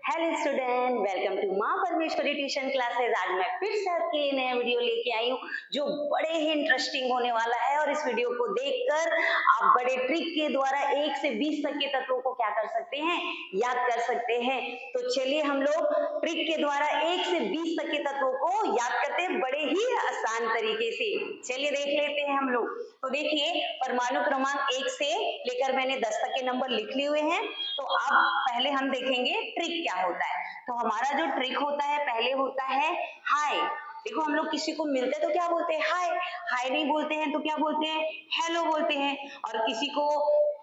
Hello student, welcome to माँ परमेश्वरी tuition classes. आज मैं फिर से आपके लिए नया वीडियो लेके आई हूँ जो बड़े ही इंटरेस्टिंग होने वाला है और इस वीडियो को देखकर आप बड़े ट्रिक के द्वारा 1 से 20 तक के तत्वों को क्या कर सकते हैं, याद कर सकते हैं। तो चलिए हम लोग ट्रिक के द्वारा 1 से 20 तक के तत्वों को याद करते हैं बड़े ही आसान तरीके से। चलिए देख लेते हैं हम लोग। तो देखिए, परमाणु क्रमांक 1 से लेकर मैंने 10 तक के नंबर लिख लिए हुए हैं। तो अब पहले हम देखेंगे ट्रिक क्या होता है। तो हमारा जो ट्रिक होता है पहले होता है हाय। देखो, हम लोग किसी को मिलते हैं तो क्या बोलते हैं, हाय। हाय नहीं बोलते हैं तो क्या बोलते हैं, हेलो बोलते हैं। और किसी को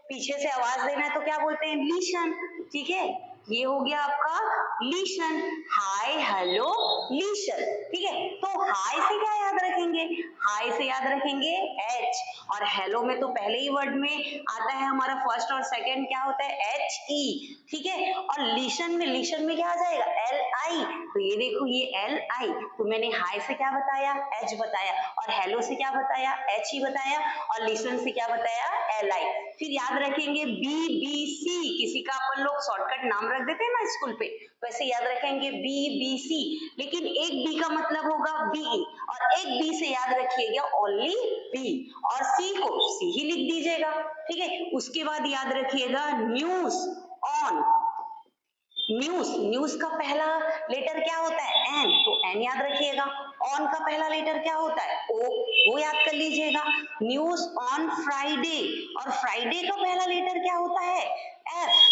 पीछे से आवाज देना है तो क्या बोलते हैं, लिसन। ठीक है, ये हो गया आपका लिसन। हाय, हेलो, लिसन। ठीक है, तो हाय से क्या याद रखेंगे, हाय से याद रखेंगे एच। और हेलो में तो पहले ही वर्ड में आता है हमारा फर्स्ट और सेकंड क्या होता है, एच ई। ठीक है, और लिसन में क्या आ जाएगा, एल आई। तो ये देखो, ये एल आई। तो मैंने हाय से क्या बताया, एच बताया। और हेलो से क्या बताया, एच ई बताया। और लिसन से क्या बताया, एल आई। फिर याद रखेंगे बी बी सी। किसी का अपन लोग शॉर्टकट नाम रख देते हैं ना स्कूल पे, वैसे याद रखेंगे बी बी सी। लेकिन एक बी का मतलब होगा बी, और एक बी से याद रखिएगा ओनली बी, और सी को सी ही लिख दीजिएगा। ठीक है, उसके बाद याद रखिएगा न्यूज ऑन। न्यूज, न्यूज का पहला लेटर क्या होता है, एन। तो एन याद रखिएगा। ऑन का पहला लेटर क्या होता है, ओ, वो याद कर लीजिएगा। न्यूज ऑन फ्राइडे, और फ्राइडे का पहला लेटर क्या होता है, एफ।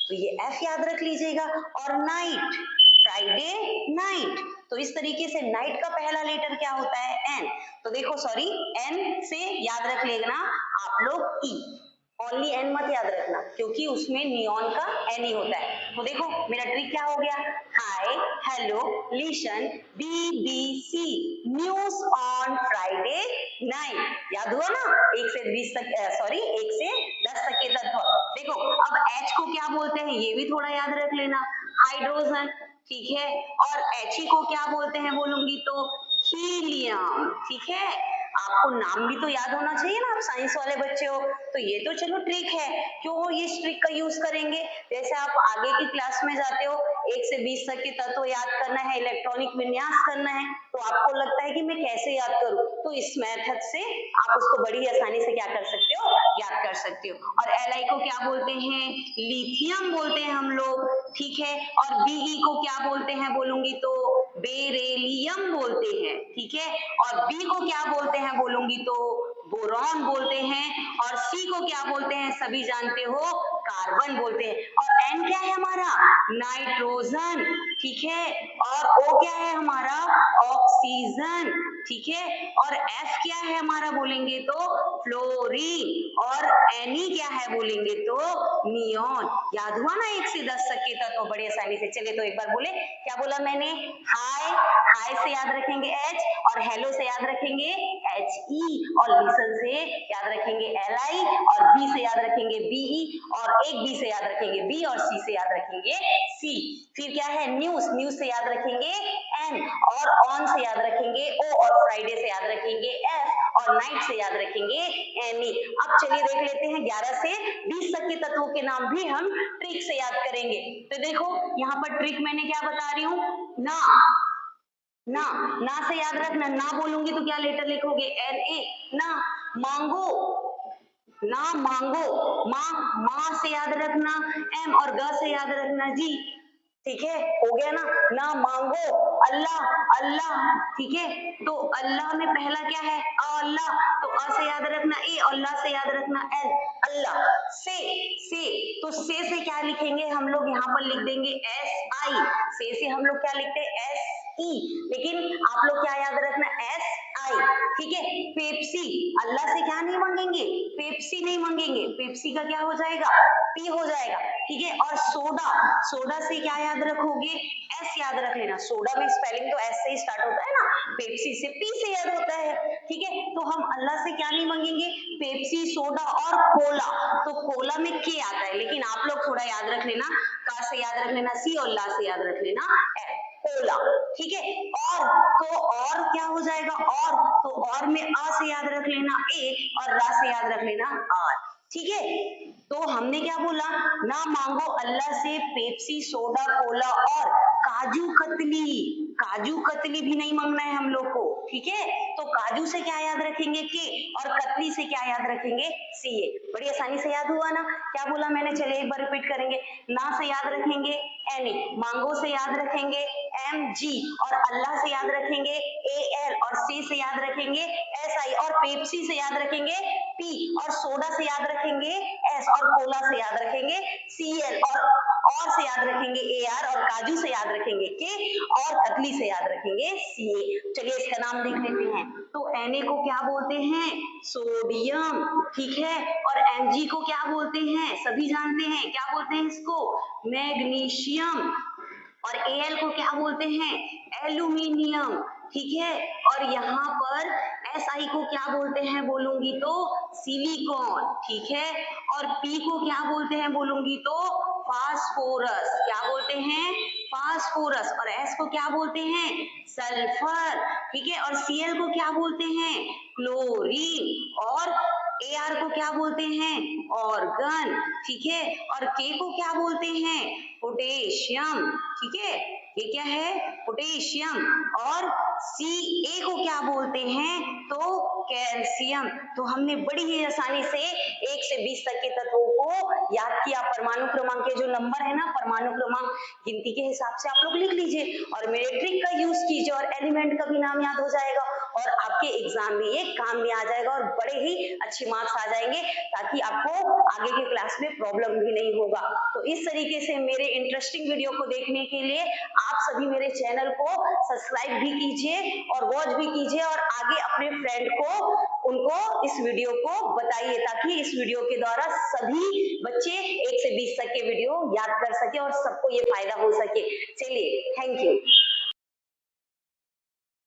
तो ये एफ याद रख लीजिएगा। और नाइट, फ्राइडे नाइट। तो इस तरीके से नाइट का पहला लेटर क्या होता है, एन। तो देखो, सॉरी, एन से याद रख लेना आप लोग ई। ओनली एन मत याद रखना, क्योंकि उसमें नियॉन का एन ही होता है। तो देखो मेरा ट्रिक क्या हो गया, hi, hello, listen, B B C, news on Friday night. याद हुआ ना, 1 से 20 तक, सॉरी 1 से 10 तक के तत्व। देखो अब एच को क्या बोलते हैं, ये भी थोड़ा याद रख लेना, हाइड्रोजन। ठीक है, और एच को क्या बोलते हैं बोलूंगी तो हीलियम। ठीक है, आपको नाम भी तो याद होना चाहिए ना, आप साइंस वाले बच्चे हो। तो ये तो चलो ट्रिक है, क्यों ये ट्रिक का यूज करेंगे। जैसे आप आगे की क्लास में जाते हो, 1 से 20 तक के तत्व याद करना है, इलेक्ट्रॉनिक विन्यास करना है, तो आपको लगता है कि मैं कैसे याद करूं, तो इस मेथड से आप उसको बड़ी आसानी से क्या कर सकते हो, याद कर सकते हो। और एल को क्या बोलते हैं, लिथियम बोलते हैं हम लोग। ठीक है, और बीई को क्या बोलते हैं बोलूंगी तो बेरेलियम बोलते हैं। ठीक है, और बी को क्या बोलते हैं बोलूंगी तो बोरॉन बोलते हैं। और सी को क्या बोलते हैं, सभी जानते हो, कार्बन बोलते हैं। और एन क्या है हमारा, नाइट्रोजन। ठीक है, और ओ क्या है हमारा, ऑक्सीजन। ठीक है, और एफ क्या है हमारा बोलेंगे तो फ्लोरीन। और एनी क्या है बोलेंगे तो नियॉन। याद हुआ ना 1 से 10 तक के तत्व बड़ी आसानी से। चलिए तो एक बार बोले, क्या बोला मैंने, हाय, हाय से याद रखेंगे एच, और हेलो से याद रखेंगे एच ई, और लिसन से याद रखेंगे एल आई, और बी से याद रखेंगे बीई, और एक बी से याद रखेंगे बी, और सी से याद रखेंगे सी। फिर क्या है न्यूज, न्यूज से याद रखेंगे एन, और ऑन से याद रखेंगे ओ, और फ्राइडे से याद रखेंगे एफ, और नाइट से याद रखेंगे एन ई। अब चलिए देख लेते हैं 11 से 20 तक के तत्वों के नाम भी हम ट्रिक से याद करेंगे। तो देखो यहाँ पर ट्रिक मैंने क्या बता रही हूँ, ना, ना, ना से याद रखना, ना बोलूंगी तो क्या लेटर लिखोगे, एन ए, ना। मांगो, ना मांगो, माँ, माँ से याद रखना एम, और ग से याद रखना जी। ठीक है, हो गया ना मांगो। अल्लाह, अल्लाह। ठीक है, तो अल्लाह में पहला क्या है, अल्लाह। तो अ से याद रखना ए, और ला से याद रखना एल, अल्लाह। से, तो से क्या लिखेंगे हम लोग, यहाँ पर लिख देंगे एस आई। से हम लोग क्या लिखते हैं, एस ई। लेकिन आप लोग क्या याद रखना, एस आई। ठीक है, पेप्सी, अल्लाह से क्या नहीं मांगेंगे, पेप्सी नहीं मांगेंगे, पेप्सी का क्या हो जाएगा, पी हो जाएगा। ठीक है, और सोडा, सोडा से क्या याद रखोगे, एस याद रख लेना। सोडा में स्पेलिंग तो एस से ही स्टार्ट होता है ना, पेप्सी से पी से याद होता है। ठीक है, तो हम अल्लाह से क्या नहीं मांगेंगे, पेप्सी, सोडा और कोला। तो कोला में के आता है, लेकिन आप लोग थोड़ा याद रख लेना, का से याद रख लेना सी, और ला से याद रख लेना एफ, कोला। ठीक है, और तो और क्या हो जाएगा, और तो और में अ से याद रख लेना ए, और रा से याद रख लेना आर। ठीक है। तो हमने क्या बोला, ना मांगो अल्लाह से पेप्सी, सोडा, कोला और काजू कतली। काजू कतली भी नहीं मांगना है हम लोग को, ठीक है। तो काजू से क्या याद रखेंगे के, और कतली से क्या याद रखेंगे सीए। बड़ी आसानी से याद हुआ ना। क्या बोला मैंने, चलिए एक बार रिपीट करेंगे। ना से याद रखेंगे एन, मांगो से याद रखेंगे एम जी, और अल्लाह से याद रखेंगे ए एल, और से याद रखेंगे एस आई, और पेप्सी से याद रखेंगे पी, और सोडा से याद रखेंगे एस, और कोला से याद रखेंगे सी एल, और से याद रखेंगे ए आर, और काजू से याद रखेंगे के, और कतली से याद रखेंगे सी ए। चलिए इसका नाम देख लेते हैं। तो Na को क्या बोलते हैं, सोडियम, ठीक है। और Mg को क्या बोलते हैं, सभी जानते हैं, क्या बोलते हैं इसको, मैग्नीशियम। और Al को क्या बोलते हैं, एल्यूमिनियम, ठीक है। और यहाँ पर Si को क्या बोलते हैं बोलूंगी तो सिलिकॉन, ठीक है। और P को क्या बोलते हैं बोलूंगी तो फास्फोरस, क्या बोलते हैं, फास्फोरस। और S को क्या बोलते हैं, सल्फर, ठीक है। और Cl को क्या बोलते हैं, क्लोरीन। और Ar को क्या बोलते हैं, ऑर्गन, ठीक है। और K को क्या बोलते हैं, पोटेशियम, ठीक है। ये क्या है, पोटेशियम। और Ca को क्या बोलते हैं, तो कैल्शियम। तो हमने बड़ी ही आसानी से 1 से 20 तक के तत्वों को याद किया। परमाणु क्रमांक के जो नंबर है ना, परमाणु क्रमांक गिनती के हिसाब से आप लोग लिख लीजिए, और मेरे ट्रिक का यूज कीजिए, और एलिमेंट का भी नाम याद हो जाएगा, और आपके एग्जाम में ये काम में आ जाएगा, और बड़े ही अच्छे मार्क्स आ जाएंगे, ताकि आपको आगे के क्लास में प्रॉब्लम भी नहीं होगा। तो इस तरीके से मेरे इंटरेस्टिंग वीडियो को देखने के लिए आप सभी मेरे चैनल को सब्सक्राइब भी कीजिए, और वॉच भी कीजिए, और आगे अपने फ्रेंड को, उनको इस वीडियो को बताइए, ताकि इस वीडियो के द्वारा सभी बच्चे 1 से 20 तक के वीडियो याद कर सके, और सबको ये फायदा हो सके। चलिए, थैंक यू।